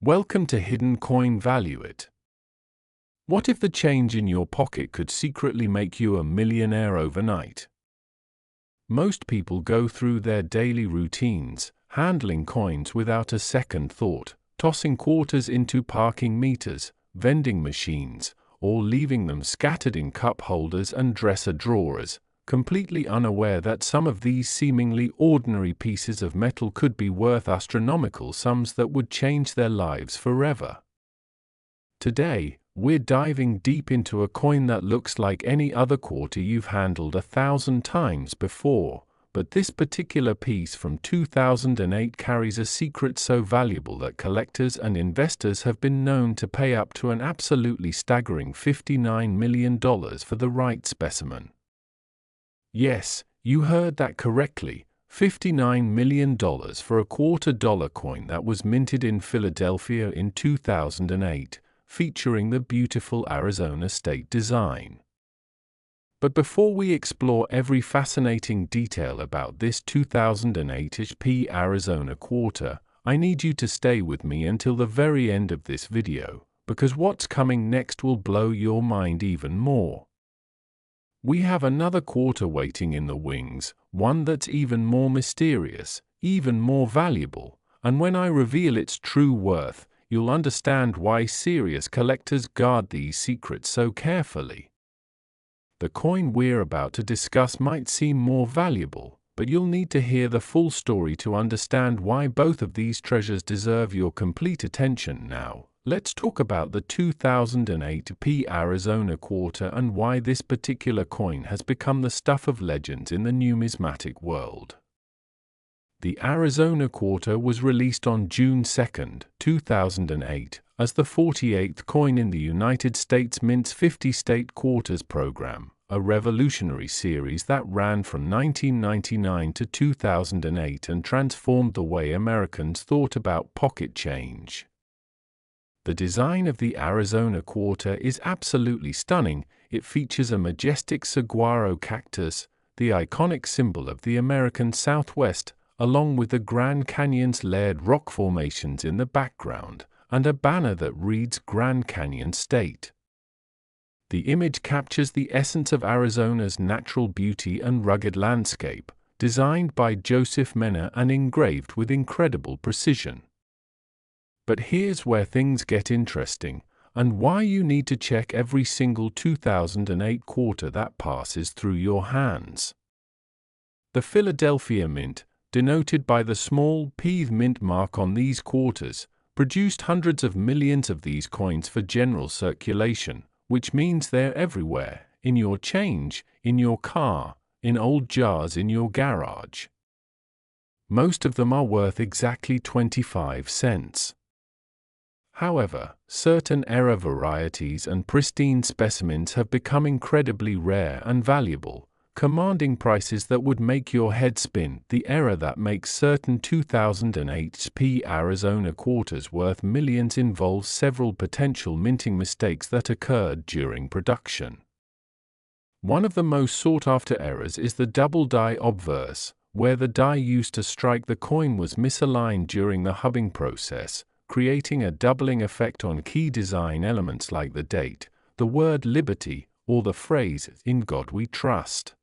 Welcome to Hidden Coin Value It. What if the change in your pocket could secretly make you a millionaire overnight? Most people go through their daily routines, handling coins without a second thought, tossing quarters into parking meters, vending machines, or leaving them scattered in cup holders and dresser drawers, completely unaware that some of these seemingly ordinary pieces of metal could be worth astronomical sums that would change their lives forever. Today, we're diving deep into a coin that looks like any other quarter you've handled 1,000 times before, but this particular piece from 2008 carries a secret so valuable that collectors and investors have been known to pay up to an absolutely staggering $59 million for the right specimen. Yes, you heard that correctly, $59 million for a $quarter coin that was minted in Philadelphia in 2008, featuring the beautiful Arizona state design. But before we explore every fascinating detail about this 2008 HP Arizona quarter, I need you to stay with me until the very end of this video, because what's coming next will blow your mind even more. We have another quarter waiting in the wings, one that's even more mysterious, even more valuable, and when I reveal its true worth, you'll understand why serious collectors guard these secrets so carefully. The coin we're about to discuss might seem more valuable, but you'll need to hear the full story to understand why both of these treasures deserve your complete attention now. Let's talk about the 2008 P Arizona quarter and why this particular coin has become the stuff of legends in the numismatic world. The Arizona quarter was released on June 2, 2008, as the 48th coin in the United States Mint's 50-state quarters program, a revolutionary series that ran from 1999 to 2008 and transformed the way Americans thought about pocket change. The design of the Arizona quarter is absolutely stunning. It features a majestic saguaro cactus, the iconic symbol of the American Southwest, along with the Grand Canyon's layered rock formations in the background, and a banner that reads Grand Canyon State. The image captures the essence of Arizona's natural beauty and rugged landscape, designed by Joseph Menner and engraved with incredible precision. But here's where things get interesting, and why you need to check every single 2008 quarter that passes through your hands. The Philadelphia Mint, denoted by the small p mint mark on these quarters, produced hundreds of millions of these coins for general circulation, which means they're everywhere, in your change, in your car, in old jars in your garage. Most of them are worth exactly 25 cents. However, certain era varieties and pristine specimens have become incredibly rare and valuable, commanding prices that would make your head spin. The era that makes certain 2008 P Arizona quarters worth millions involves several potential minting mistakes that occurred during production. One of the most sought-after errors is the double die obverse, where the die used to strike the coin was misaligned during the hubbing process, creating a doubling effect on key design elements like the date, the word liberty, or the phrase, "In God We Trust."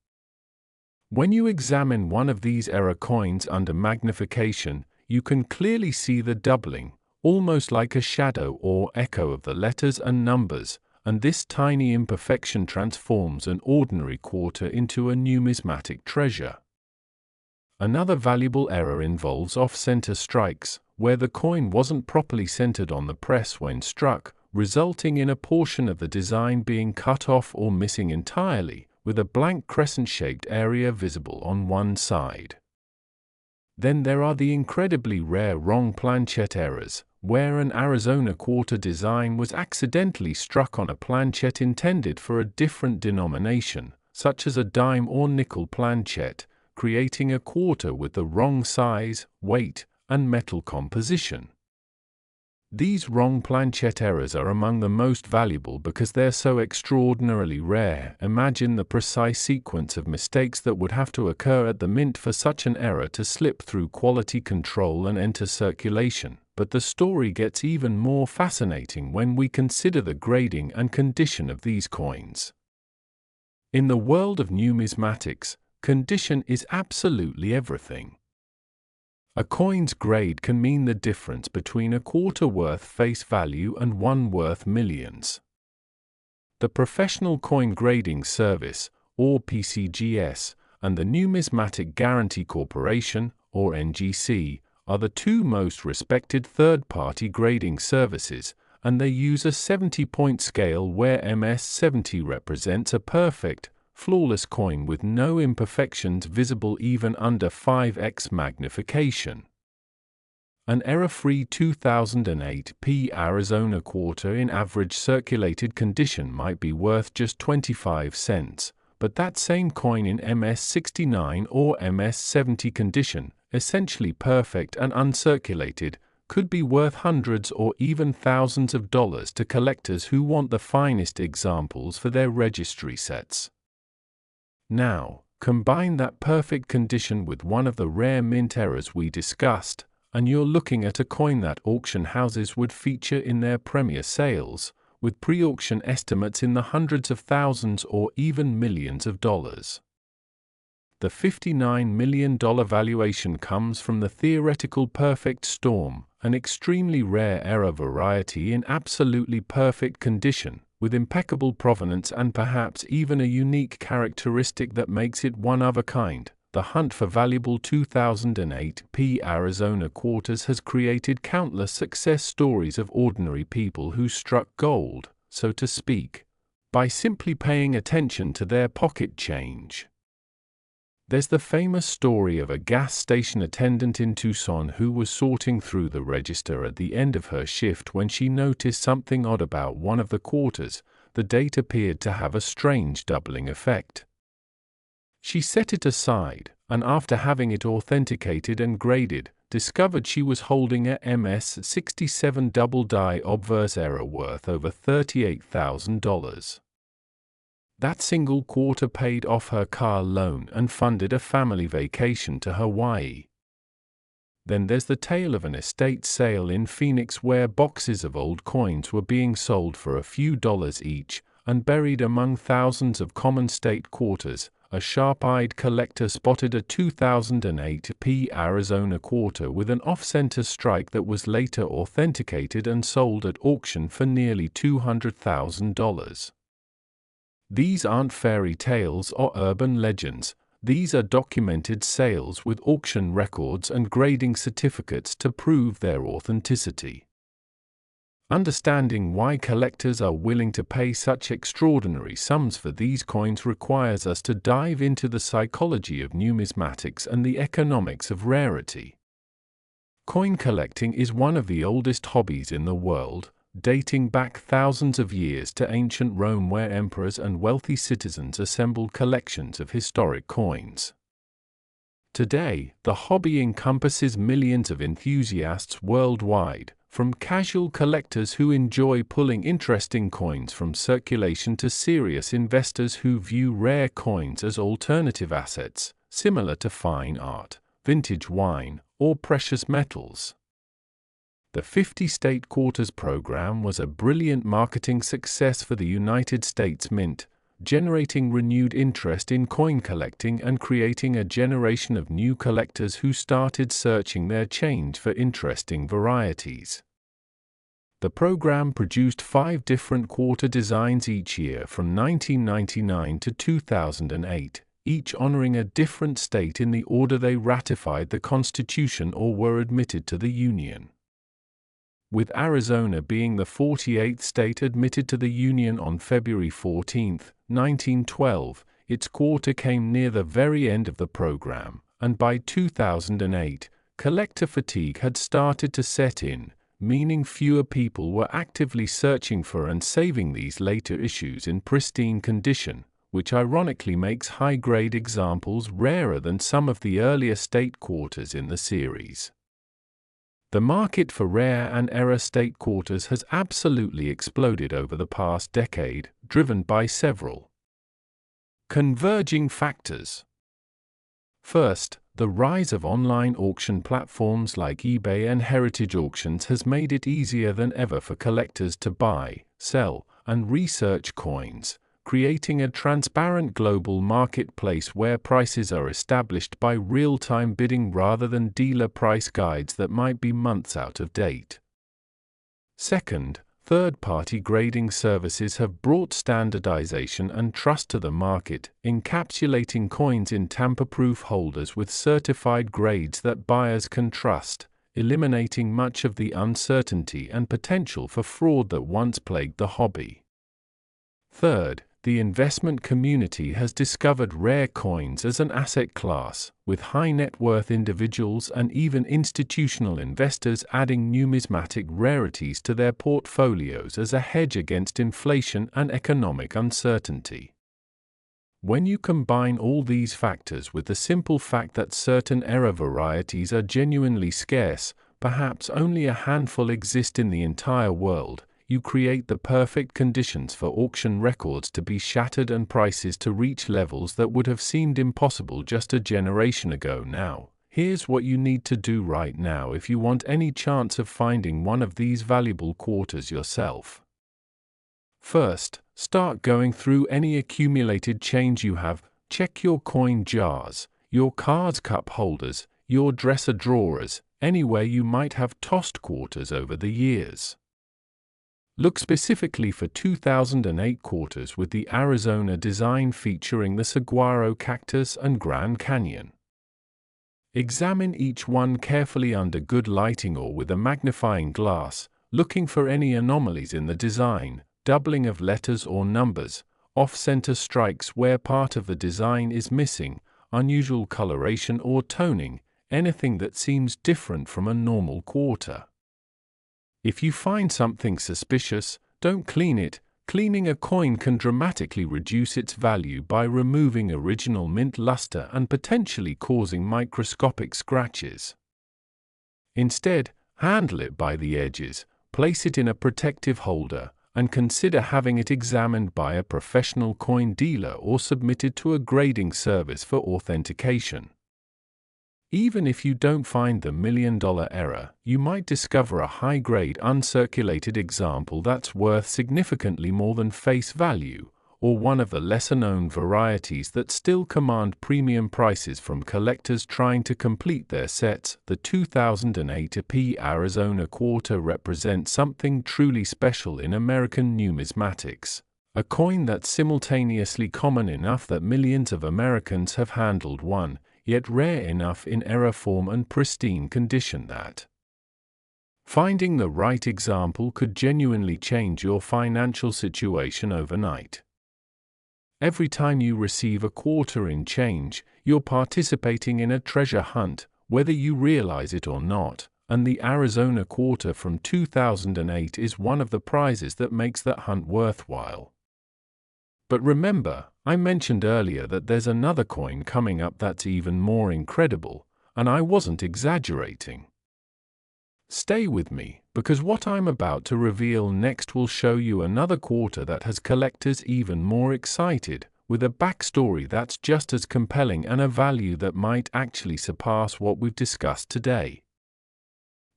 When you examine one of these error coins under magnification, you can clearly see the doubling, almost like a shadow or echo of the letters and numbers, and this tiny imperfection transforms an ordinary quarter into a numismatic treasure. Another valuable error involves off-center strikes, where the coin wasn't properly centered on the press when struck, resulting in a portion of the design being cut off or missing entirely, with a blank crescent-shaped area visible on one side. Then there are the incredibly rare wrong planchet errors, where an Arizona quarter design was accidentally struck on a planchet intended for a different denomination, such as a dime or nickel planchet, creating a quarter with the wrong size, weight, and metal composition. These wrong planchet errors are among the most valuable because they're so extraordinarily rare. Imagine the precise sequence of mistakes that would have to occur at the mint for such an error to slip through quality control and enter circulation. but the story gets even more fascinating when we consider the grading and condition of these coins. In the world of numismatics, condition is absolutely everything. A coin's grade can mean the difference between a quarter worth face value and one worth millions. The Professional Coin Grading Service, or PCGS, and the Numismatic Guarantee Corporation, or NGC, are the two most respected third-party grading services, and they use a 70-point scale where MS-70 represents a perfect, flawless coin with no imperfections visible even under 5x magnification. An error-free 2008 P Arizona quarter in average circulated condition might be worth just 25 cents, but that same coin in MS-69 or MS-70 condition, essentially perfect and uncirculated, could be worth hundreds or even thousands of dollars to collectors who want the finest examples for their registry sets. Now, combine that perfect condition with one of the rare mint errors we discussed, and you're looking at a coin that auction houses would feature in their premier sales, with pre-auction estimates in the hundreds of thousands or even millions of dollars. The $59 million valuation comes from the theoretical perfect storm, an extremely rare error variety in absolutely perfect condition, with impeccable provenance and perhaps even a unique characteristic that makes it one of a kind. The hunt for valuable 2008 P Arizona quarters has created countless success stories of ordinary people who struck gold, so to speak, by simply paying attention to their pocket change. There's the famous story of a gas station attendant in Tucson who was sorting through the register at the end of her shift when she noticed something odd about one of the quarters. The date appeared to have a strange doubling effect. She set it aside, and after having it authenticated and graded, discovered she was holding a MS-67 double-die obverse error worth over $38,000. That single quarter paid off her car loan and funded a family vacation to Hawaii. Then there's the tale of an estate sale in Phoenix where boxes of old coins were being sold for a few dollars each, and buried among thousands of common state quarters, a sharp-eyed collector spotted a 2008 P Arizona quarter with an off-center strike that was later authenticated and sold at auction for nearly $200,000. These aren't fairy tales or urban legends. These are documented sales with auction records and grading certificates to prove their authenticity. Understanding why collectors are willing to pay such extraordinary sums for these coins requires us to dive into the psychology of numismatics and the economics of rarity. Coin collecting is one of the oldest hobbies in the world, dating back thousands of years to ancient Rome where emperors and wealthy citizens assembled collections of historic coins. Today, the hobby encompasses millions of enthusiasts worldwide, from casual collectors who enjoy pulling interesting coins from circulation to serious investors who view rare coins as alternative assets, similar to fine art, vintage wine, or precious metals. The 50-state quarters program was a brilliant marketing success for the United States Mint, generating renewed interest in coin collecting and creating a generation of new collectors who started searching their change for interesting varieties. The program produced 5 different quarter designs each year from 1999 to 2008, each honoring a different state in the order they ratified the Constitution or were admitted to the Union. With Arizona being the 48th state admitted to the Union on February 14, 1912, its quarter came near the very end of the program, and by 2008, collector fatigue had started to set in, meaning fewer people were actively searching for and saving these later issues in pristine condition, which ironically makes high-grade examples rarer than some of the earlier state quarters in the series. The market for rare and error state quarters has absolutely exploded over the past decade, driven by several converging factors. First, the rise of online auction platforms like eBay and heritage auctions has made it easier than ever for collectors to buy, sell, and research coins, creating a transparent global marketplace where prices are established by real-time bidding rather than dealer price guides that might be months out of date. Second, third-party grading services have brought standardization and trust to the market, encapsulating coins in tamper-proof holders with certified grades that buyers can trust, eliminating much of the uncertainty and potential for fraud that once plagued the hobby. Third, the investment community has discovered rare coins as an asset class, with high-net-worth individuals and even institutional investors adding numismatic rarities to their portfolios as a hedge against inflation and economic uncertainty. When you combine all these factors with the simple fact that certain era varieties are genuinely scarce, perhaps only a handful exist in the entire world, you create the perfect conditions for auction records to be shattered and prices to reach levels that would have seemed impossible just a generation ago. Now, here's what you need to do right now if you want any chance of finding one of these valuable quarters yourself. First, start going through any accumulated change you have. Check your coin jars, your cards cup holders, your dresser drawers, anywhere you might have tossed quarters over the years. Look specifically for 2008 quarters with the Arizona design featuring the saguaro cactus and Grand Canyon. Examine each one carefully under good lighting or with a magnifying glass, looking for any anomalies in the design, doubling of letters or numbers, off-center strikes where part of the design is missing, unusual coloration or toning, anything that seems different from a normal quarter. If you find something suspicious, don't clean it. Cleaning a coin can dramatically reduce its value by removing original mint luster and potentially causing microscopic scratches. Instead, handle it by the edges, place it in a protective holder, and consider having it examined by a professional coin dealer or submitted to a grading service for authentication. Even if you don't find the million-dollar error, you might discover a high-grade uncirculated example that's worth significantly more than face value, or one of the lesser-known varieties that still command premium prices from collectors trying to complete their sets. The 2008 Arizona quarter represents something truly special in American numismatics, a coin that's simultaneously common enough that millions of Americans have handled one, yet rare enough in error form and pristine condition that finding the right example could genuinely change your financial situation overnight. Every time you receive a quarter in change, you're participating in a treasure hunt, whether you realize it or not, and the Arizona quarter from 2008 is one of the prizes that makes that hunt worthwhile. But remember, I mentioned earlier that there's another coin coming up that's even more incredible, and I wasn't exaggerating. Stay with me, because what I'm about to reveal next will show you another quarter that has collectors even more excited, with a backstory that's just as compelling and a value that might actually surpass what we've discussed today.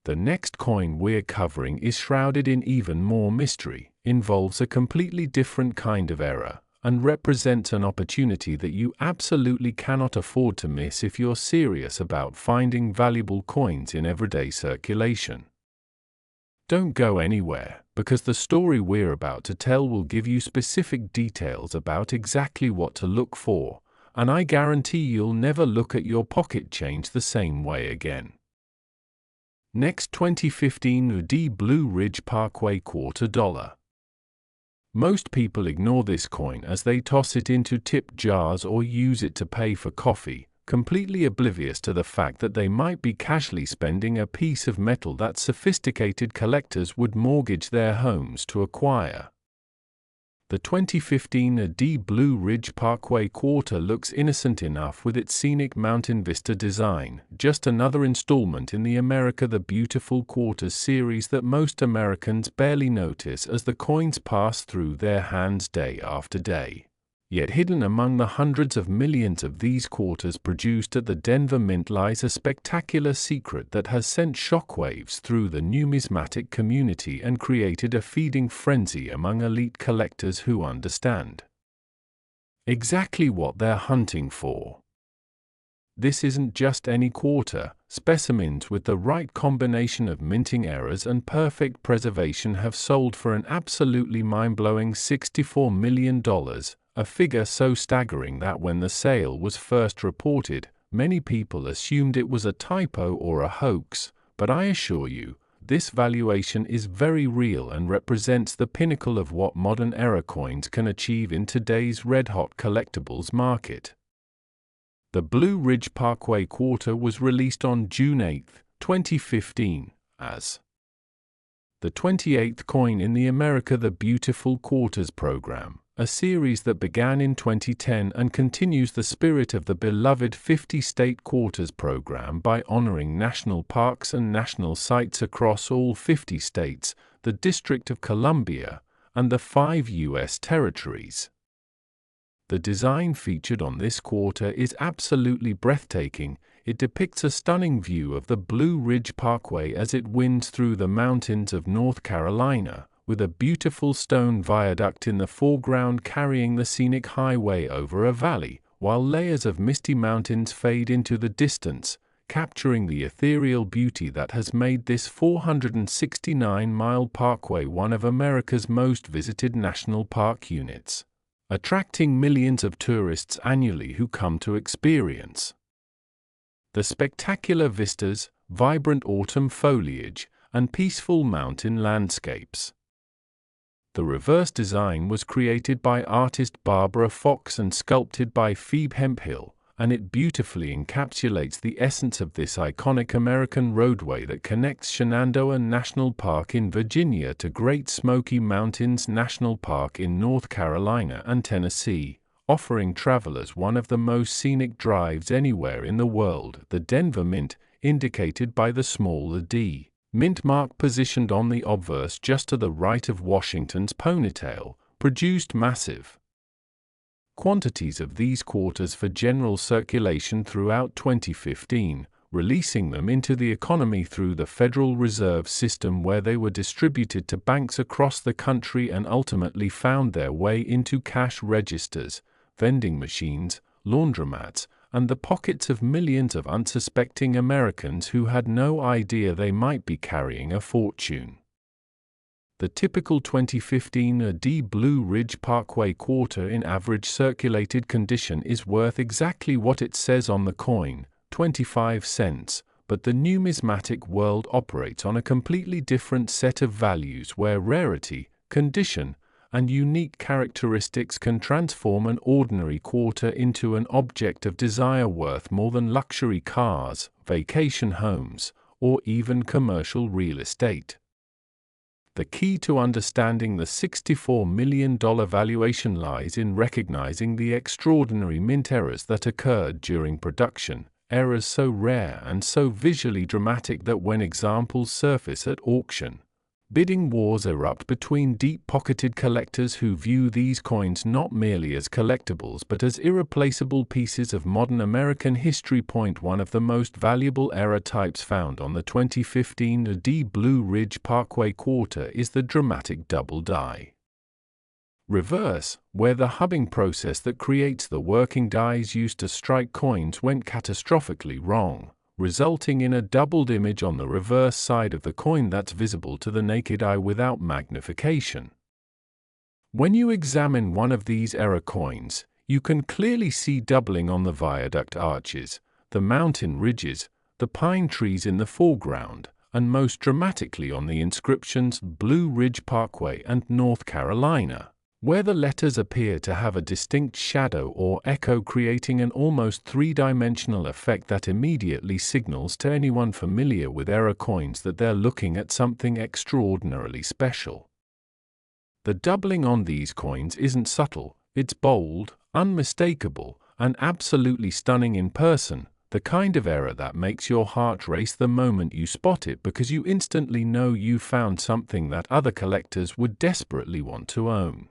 The next coin we're covering is shrouded in even more mystery, involves a completely different kind of error, and represents an opportunity that you absolutely cannot afford to miss if you're serious about finding valuable coins in everyday circulation. Don't go anywhere, because the story we're about to tell will give you specific details about exactly what to look for, and I guarantee you'll never look at your pocket change the same way again. Next, 2015 Blue Ridge Parkway Quarter Dollar. Most people ignore this coin as they toss it into tip jars or use it to pay for coffee, completely oblivious to the fact that they might be casually spending a piece of metal that sophisticated collectors would mortgage their homes to acquire. The 2015 Blue Ridge Parkway Quarter looks innocent enough with its scenic mountain vista design, just another installment in the America the Beautiful Quarters series that most Americans barely notice as the coins pass through their hands day after day. Yet hidden among the hundreds of millions of these quarters produced at the Denver Mint lies a spectacular secret that has sent shockwaves through the numismatic community and created a feeding frenzy among elite collectors who understand exactly what they're hunting for. This isn't just any quarter. Specimens with the right combination of minting errors and perfect preservation have sold for an absolutely mind-blowing $64 million, a figure so staggering that when the sale was first reported, many people assumed it was a typo or a hoax, but I assure you, this valuation is very real and represents the pinnacle of what modern error coins can achieve in today's red-hot collectibles market. The Blue Ridge Parkway Quarter was released on June 8, 2015, as the 28th coin in the America the Beautiful Quarters program, a series that began in 2010 and continues the spirit of the beloved 50-state quarters program by honoring national parks and national sites across all 50 states, the District of Columbia, and the 5 U.S. territories. The design featured on this quarter is absolutely breathtaking. It depicts a stunning view of the Blue Ridge Parkway as it winds through the mountains of North Carolina, with a beautiful stone viaduct in the foreground carrying the scenic highway over a valley, while layers of misty mountains fade into the distance, capturing the ethereal beauty that has made this 469-mile parkway one of America's most visited national park units, attracting millions of tourists annually who come to experience the spectacular vistas, vibrant autumn foliage, and peaceful mountain landscapes. The reverse design was created by artist Barbara Fox and sculpted by Phoebe Hemphill, and it beautifully encapsulates the essence of this iconic American roadway that connects Shenandoah National Park in Virginia to Great Smoky Mountains National Park in North Carolina and Tennessee, offering travelers one of the most scenic drives anywhere in the world. The Denver Mint, indicated by the small D mint mark positioned on the obverse just to the right of Washington's ponytail, produced massive quantities of these quarters for general circulation throughout 2015, releasing them into the economy through the Federal Reserve System, where they were distributed to banks across the country and ultimately found their way into cash registers, vending machines, laundromats, and the pockets of millions of unsuspecting Americans who had no idea they might be carrying a fortune. The typical 2015 AD Blue Ridge Parkway Quarter in average circulated condition is worth exactly what it says on the coin, 25 cents, but the numismatic world operates on a completely different set of values where rarity, condition, and unique characteristics can transform an ordinary quarter into an object of desire worth more than luxury cars, vacation homes, or even commercial real estate. The key to understanding the $64 million valuation lies in recognizing the extraordinary mint errors that occurred during production, errors so rare and so visually dramatic that when examples surface at auction, bidding wars erupt between deep-pocketed collectors who view these coins not merely as collectibles but as irreplaceable pieces of modern American history. One of the most valuable error types found on the 2015 AD Blue Ridge Parkway Quarter is the dramatic double die reverse, where the hubbing process that creates the working dies used to strike coins went catastrophically wrong, resulting in a doubled image on the reverse side of the coin that's visible to the naked eye without magnification. When you examine one of these error coins, you can clearly see doubling on the viaduct arches, the mountain ridges, the pine trees in the foreground, and most dramatically on the inscriptions Blue Ridge Parkway and North Carolina, where the letters appear to have a distinct shadow or echo, creating an almost three-dimensional effect that immediately signals to anyone familiar with error coins that they're looking at something extraordinarily special. The doubling on these coins isn't subtle, it's bold, unmistakable, and absolutely stunning in person, the kind of error that makes your heart race the moment you spot it because you instantly know you found something that other collectors would desperately want to own.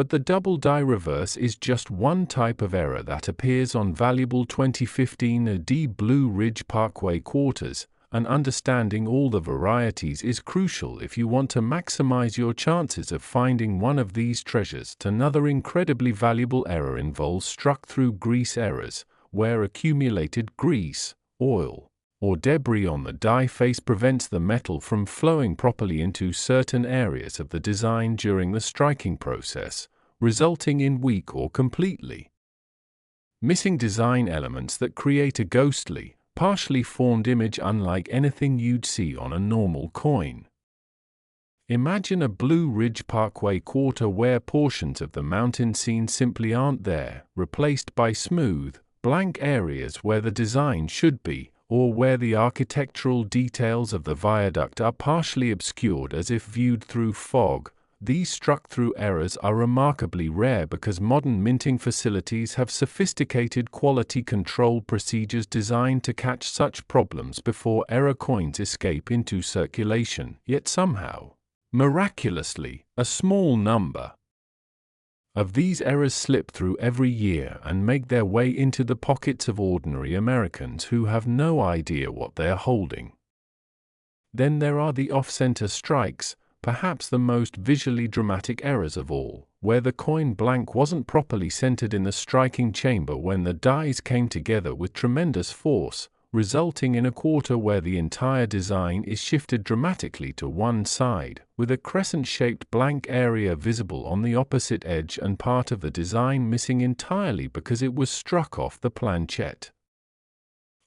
But the double die reverse is just one type of error that appears on valuable 2015 D Blue Ridge Parkway Quarters, and understanding all the varieties is crucial if you want to maximize your chances of finding one of these treasures. Another incredibly valuable error involves struck-through grease errors, where accumulated grease, oil, or debris on the die face prevents the metal from flowing properly into certain areas of the design during the striking process, resulting in weak or completely missing design elements that create a ghostly, partially formed image unlike anything you'd see on a normal coin. Imagine a Blue Ridge Parkway Quarter where portions of the mountain scene simply aren't there, replaced by smooth, blank areas where the design should be, or where the architectural details of the viaduct are partially obscured as if viewed through fog. These struck-through errors are remarkably rare because modern minting facilities have sophisticated quality control procedures designed to catch such problems before error coins escape into circulation. Yet somehow, miraculously, a small number of these errors slip through every year and make their way into the pockets of ordinary Americans who have no idea what they are holding. Then there are the off-center strikes, perhaps the most visually dramatic errors of all, where the coin blank wasn't properly centered in the striking chamber when the dies came together with tremendous force, resulting in a quarter where the entire design is shifted dramatically to one side, with a crescent-shaped blank area visible on the opposite edge and part of the design missing entirely because it was struck off the planchet.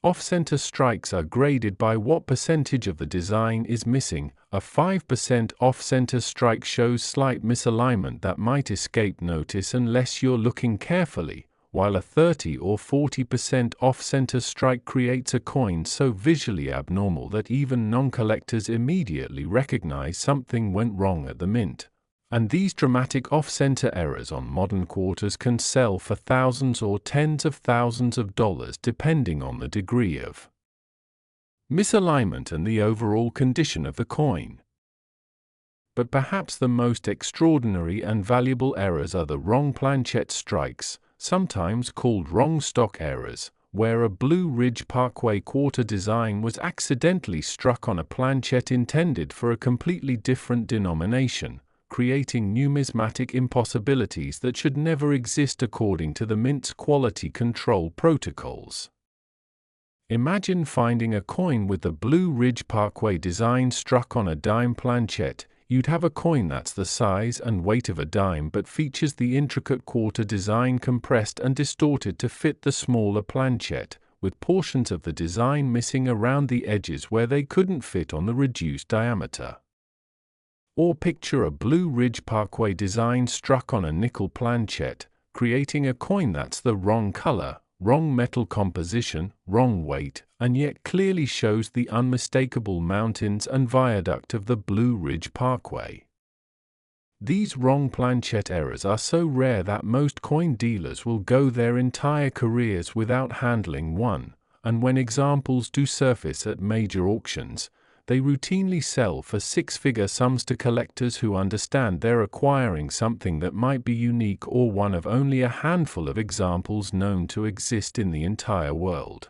Off-center strikes are graded by what percentage of the design is missing. A 5% off-center strike shows slight misalignment that might escape notice unless you're looking carefully, while a 30 or 40% off-center strike creates a coin so visually abnormal that even non-collectors immediately recognize something went wrong at the mint. And these dramatic off-center errors on modern quarters can sell for thousands or tens of thousands of dollars depending on the degree of misalignment and the overall condition of the coin. But perhaps the most extraordinary and valuable errors are the wrong planchet strikes, sometimes called wrong stock errors, where a Blue Ridge Parkway Quarter design was accidentally struck on a planchet intended for a completely different denomination, creating numismatic impossibilities that should never exist according to the mint's quality control protocols. Imagine finding a coin with the Blue Ridge Parkway design struck on a dime planchet. You'd have a coin that's the size and weight of a dime but features the intricate quarter design compressed and distorted to fit the smaller planchet, with portions of the design missing around the edges where they couldn't fit on the reduced diameter. Or picture a Blue Ridge Parkway design struck on a nickel planchet, creating a coin that's the wrong color, wrong metal composition, wrong weight, and yet clearly shows the unmistakable mountains and viaduct of the Blue Ridge Parkway. These wrong planchet errors are so rare that most coin dealers will go their entire careers without handling one, and when examples do surface at major auctions, they routinely sell for six-figure sums to collectors who understand they're acquiring something that might be unique or one of only a handful of examples known to exist in the entire world.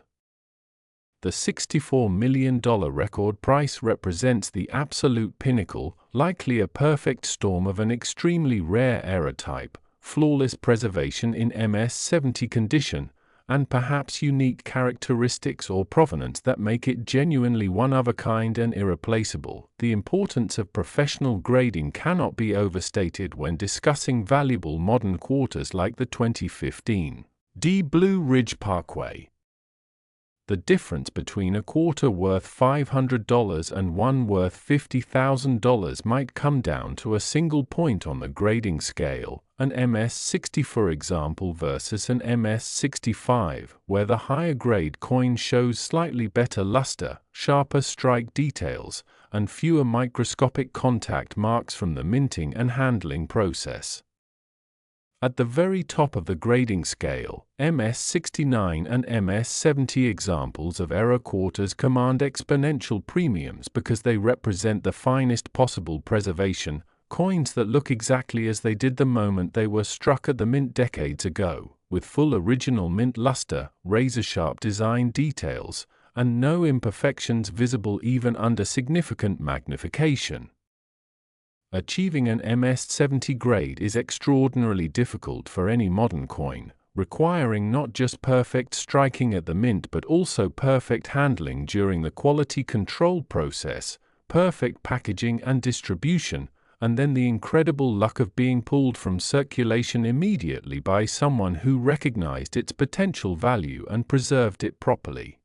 The $64 million record price represents the absolute pinnacle, likely a perfect storm of an extremely rare error type, flawless preservation in MS-70 condition, and perhaps unique characteristics or provenance that make it genuinely one-of-a-kind and irreplaceable. The importance of professional grading cannot be overstated when discussing valuable modern quarters like the 2015 D Blue Ridge Parkway. The difference between a quarter worth $500 and one worth $50,000 might come down to a single point on the grading scale, an MS-60 for example versus an MS-65, where the higher grade coin shows slightly better luster, sharper strike details, and fewer microscopic contact marks from the minting and handling process. At the very top of the grading scale, MS-69 and MS-70 examples of error quarters command exponential premiums because they represent the finest possible preservation, coins that look exactly as they did the moment they were struck at the mint decades ago, with full original mint luster, razor-sharp design details, and no imperfections visible even under significant magnification. Achieving an MS-70 grade is extraordinarily difficult for any modern coin, requiring not just perfect striking at the mint but also perfect handling during the quality control process, perfect packaging and distribution, and then the incredible luck of being pulled from circulation immediately by someone who recognized its potential value and preserved it properly.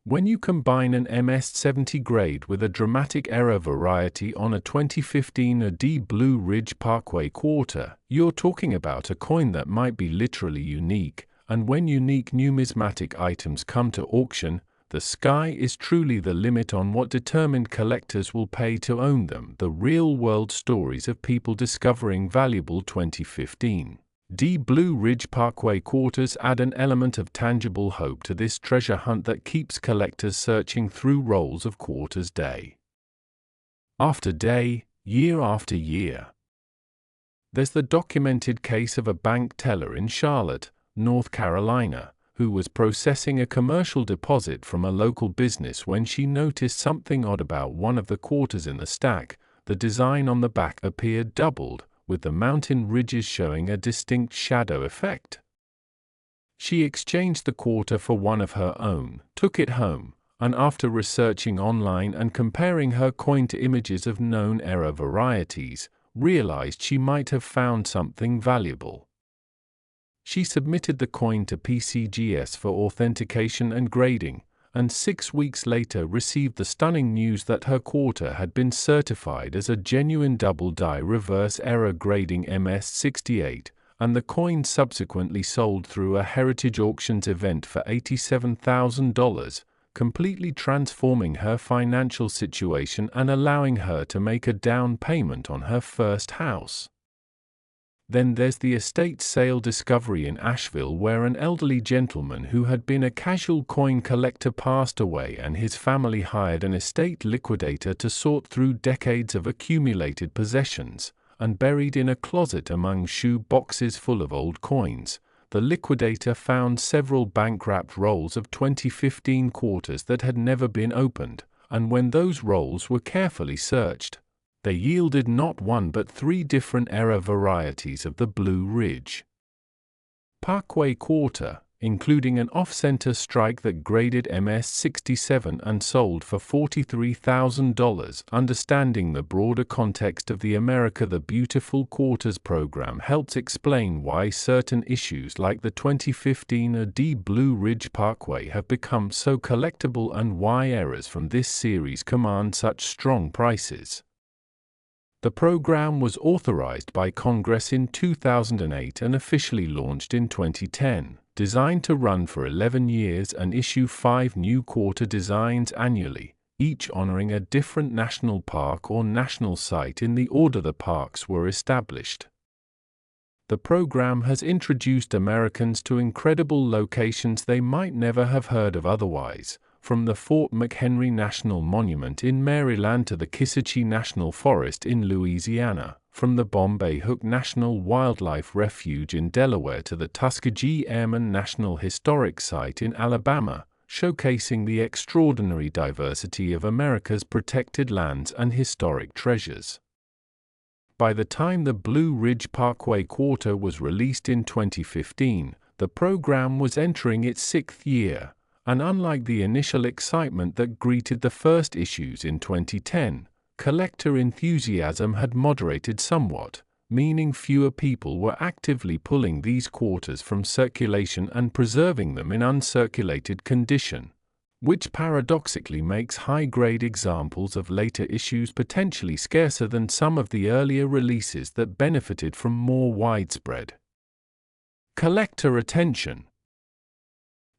When you combine an MS-70 grade with a dramatic error variety on a 2015 AD Blue Ridge Parkway Quarter, you're talking about a coin that might be literally unique, and when unique numismatic items come to auction, the sky is truly the limit on what determined collectors will pay to own them. The real-world stories of people discovering valuable 2015 D Blue Ridge Parkway Quarters add an element of tangible hope to this treasure hunt that keeps collectors searching through rolls of quarters day after day, year after year. There's the documented case of a bank teller in Charlotte, North Carolina, who was processing a commercial deposit from a local business when she noticed something odd about one of the quarters in the stack. The design on the back appeared doubled, with the mountain ridges showing a distinct shadow effect. She exchanged the quarter for one of her own, took it home, and after researching online and comparing her coin to images of known error varieties, realized she might have found something valuable. She submitted the coin to PCGS for authentication and grading, and 6 weeks later received the stunning news that her quarter had been certified as a genuine double-die reverse error grading MS-68, and the coin subsequently sold through a Heritage Auctions event for $87,000, completely transforming her financial situation and allowing her to make a down payment on her first house. Then there's the estate sale discovery in Asheville, where an elderly gentleman who had been a casual coin collector passed away and his family hired an estate liquidator to sort through decades of accumulated possessions, and buried in a closet among shoe boxes full of old coins, the liquidator found several bank-wrapped rolls of 2015 quarters that had never been opened, and when those rolls were carefully searched, they yielded not one but 3 different error varieties of the Blue Ridge Parkway Quarter, including an off-center strike that graded MS-67 and sold for $43,000. Understanding the broader context of the America the Beautiful Quarters program helps explain why certain issues like the 2015 AD Blue Ridge Parkway have become so collectible and why errors from this series command such strong prices. The program was authorized by Congress in 2008 and officially launched in 2010, designed to run for 11 years and issue 5 new quarter designs annually, each honoring a different national park or national site in the order the parks were established. The program has introduced Americans to incredible locations they might never have heard of otherwise, from the Fort McHenry National Monument in Maryland to the Kisatchie National Forest in Louisiana, from the Bombay Hook National Wildlife Refuge in Delaware to the Tuskegee Airmen National Historic Site in Alabama, showcasing the extraordinary diversity of America's protected lands and historic treasures. By the time the Blue Ridge Parkway Quarter was released in 2015, the program was entering its 6th year, and unlike the initial excitement that greeted the first issues in 2010, collector enthusiasm had moderated somewhat, meaning fewer people were actively pulling these quarters from circulation and preserving them in uncirculated condition, which paradoxically makes high-grade examples of later issues potentially scarcer than some of the earlier releases that benefited from more widespread collector attention.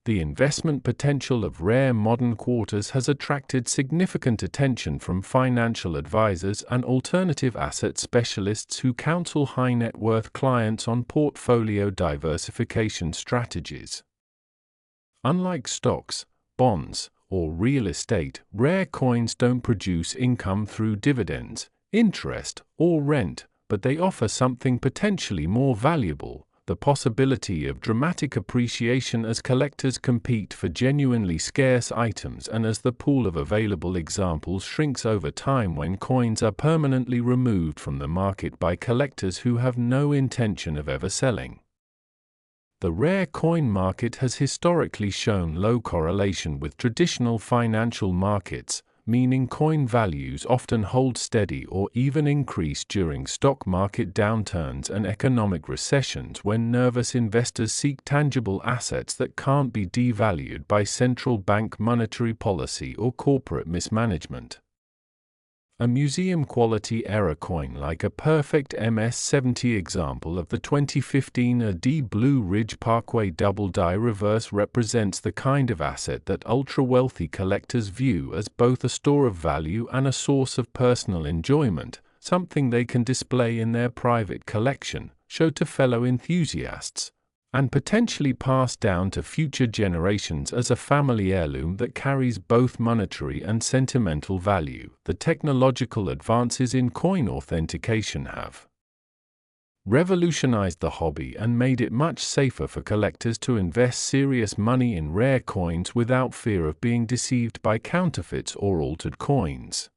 The investment potential of rare modern quarters has attracted significant attention from financial advisors and alternative asset specialists who counsel high-net-worth clients on portfolio diversification strategies. Unlike stocks, bonds, or real estate, rare coins don't produce income through dividends. interest, or rent, but they offer something potentially more valuable: the possibility of dramatic appreciation as collectors compete for genuinely scarce items and as the pool of available examples shrinks over time when coins are permanently removed from the market by collectors who have no intention of ever selling. The rare coin market has historically shown low correlation with traditional financial markets, meaning coin values often hold steady or even increase during stock market downturns and economic recessions when nervous investors seek tangible assets that can't be devalued by central bank monetary policy or corporate mismanagement. A museum-quality error coin like a perfect MS-70 example of the 2015 AD Blue Ridge Parkway double die reverse represents the kind of asset that ultra-wealthy collectors view as both a store of value and a source of personal enjoyment, something they can display in their private collection, show to fellow enthusiasts, and potentially pass down to future generations as a family heirloom that carries both monetary and sentimental value. The technological advances in coin authentication have revolutionized the hobby and made it much safer for collectors to invest serious money in rare coins without fear of being deceived by counterfeits or altered coins.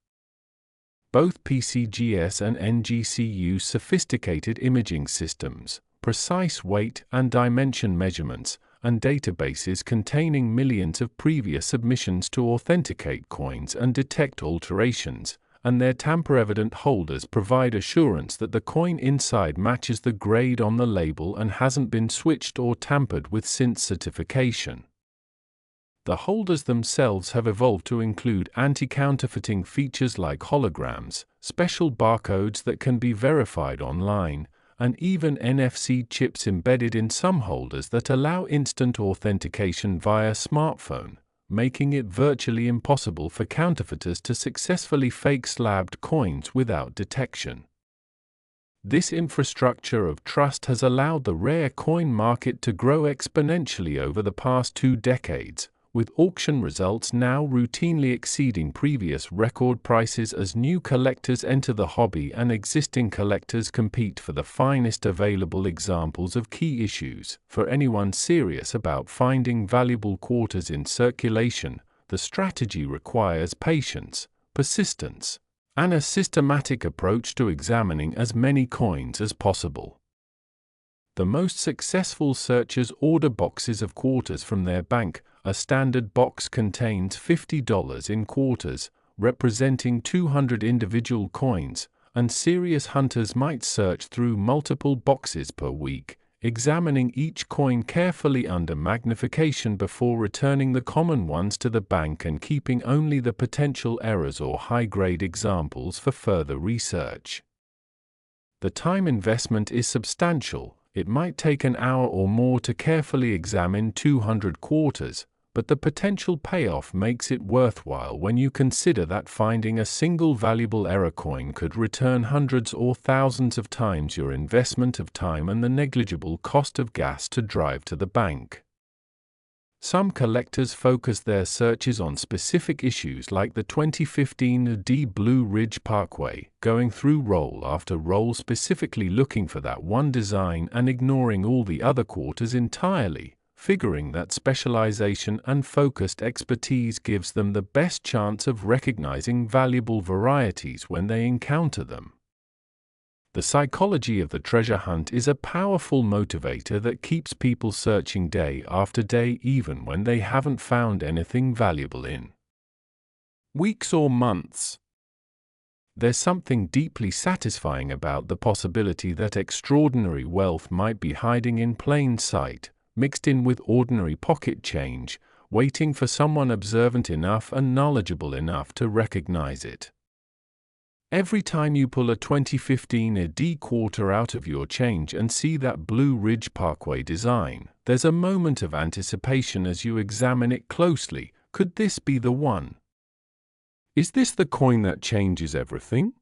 Both PCGS and NGC use sophisticated imaging systems, precise weight and dimension measurements, and databases containing millions of previous submissions to authenticate coins and detect alterations, and their tamper-evident holders provide assurance that the coin inside matches the grade on the label and hasn't been switched or tampered with since certification. The holders themselves have evolved to include anti-counterfeiting features like holograms, special barcodes that can be verified online, and even NFC chips embedded in some holders that allow instant authentication via smartphone, making it virtually impossible for counterfeiters to successfully fake slabbed coins without detection. This infrastructure of trust has allowed the rare coin market to grow exponentially over the past 2 decades, with auction results now routinely exceeding previous record prices as new collectors enter the hobby and existing collectors compete for the finest available examples of key issues. For anyone serious about finding valuable quarters in circulation, the strategy requires patience, persistence, and a systematic approach to examining as many coins as possible. The most successful searchers order boxes of quarters from their bank. A standard box contains $50 in quarters, representing 200 individual coins, and serious hunters might search through multiple boxes per week, examining each coin carefully under magnification before returning the common ones to the bank and keeping only the potential errors or high-grade examples for further research. The time investment is substantial. It might take an hour or more to carefully examine 200 quarters, but the potential payoff makes it worthwhile when you consider that finding a single valuable error coin could return hundreds or thousands of times your investment of time and the negligible cost of gas to drive to the bank. Some collectors focus their searches on specific issues like the 2015 AD Blue Ridge Parkway, going through roll after roll specifically looking for that one design and ignoring all the other quarters entirely, figuring that specialization and focused expertise gives them the best chance of recognizing valuable varieties when they encounter them. The psychology of the treasure hunt is a powerful motivator that keeps people searching day after day even when they haven't found anything valuable in weeks or months. There's something deeply satisfying about the possibility that extraordinary wealth might be hiding in plain sight, mixed in with ordinary pocket change, waiting for someone observant enough and knowledgeable enough to recognize it. Every time you pull a 2015 AD quarter out of your change and see that Blue Ridge Parkway design, there's a moment of anticipation as you examine it closely. Could this be the one? Is this the coin that changes everything?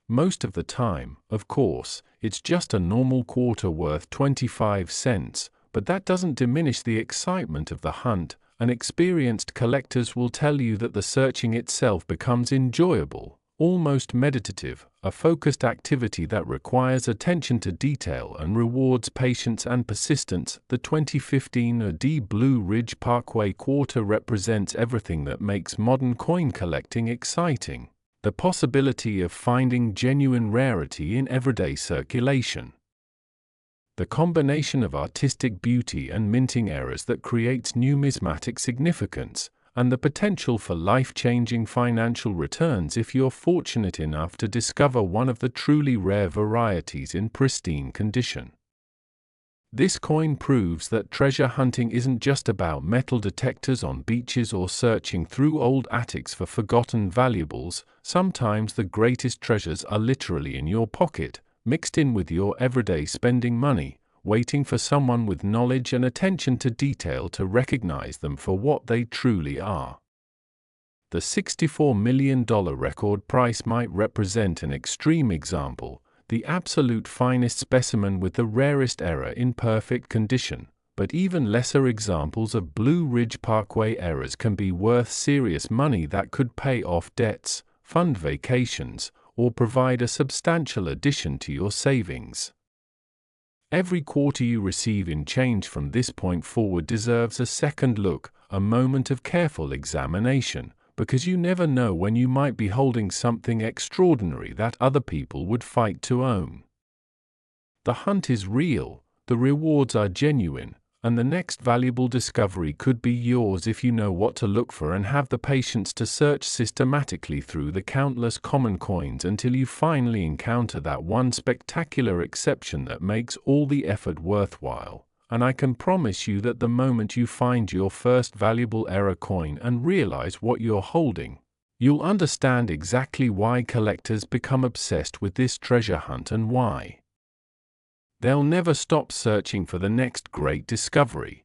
Most of the time, of course, it's just a normal quarter worth 25 cents, but that doesn't diminish the excitement of the hunt, and experienced collectors will tell you that the searching itself becomes enjoyable, almost meditative, a focused activity that requires attention to detail and rewards patience and persistence. The 2015 AD Blue Ridge Parkway Quarter represents everything that makes modern coin collecting exciting: the possibility of finding genuine rarity in everyday circulation, the combination of artistic beauty and minting errors that creates numismatic significance, and the potential for life-changing financial returns if you're fortunate enough to discover one of the truly rare varieties in pristine condition. This coin proves that treasure hunting isn't just about metal detectors on beaches or searching through old attics for forgotten valuables. Sometimes the greatest treasures are literally in your pocket, mixed in with your everyday spending money, waiting for someone with knowledge and attention to detail to recognize them for what they truly are. The $64 million record price might represent an extreme example, the absolute finest specimen with the rarest error in perfect condition, but even lesser examples of Blue Ridge Parkway errors can be worth serious money that could pay off debts, fund vacations, or provide a substantial addition to your savings. Every quarter you receive in change from this point forward deserves a second look, a moment of careful examination, because you never know when you might be holding something extraordinary that other people would fight to own. The hunt is real, the rewards are genuine, and the next valuable discovery could be yours if you know what to look for and have the patience to search systematically through the countless common coins until you finally encounter that one spectacular exception that makes all the effort worthwhile. And I can promise you that the moment you find your first valuable error coin and realize what you're holding, you'll understand exactly why collectors become obsessed with this treasure hunt and why they'll never stop searching for the next great discovery.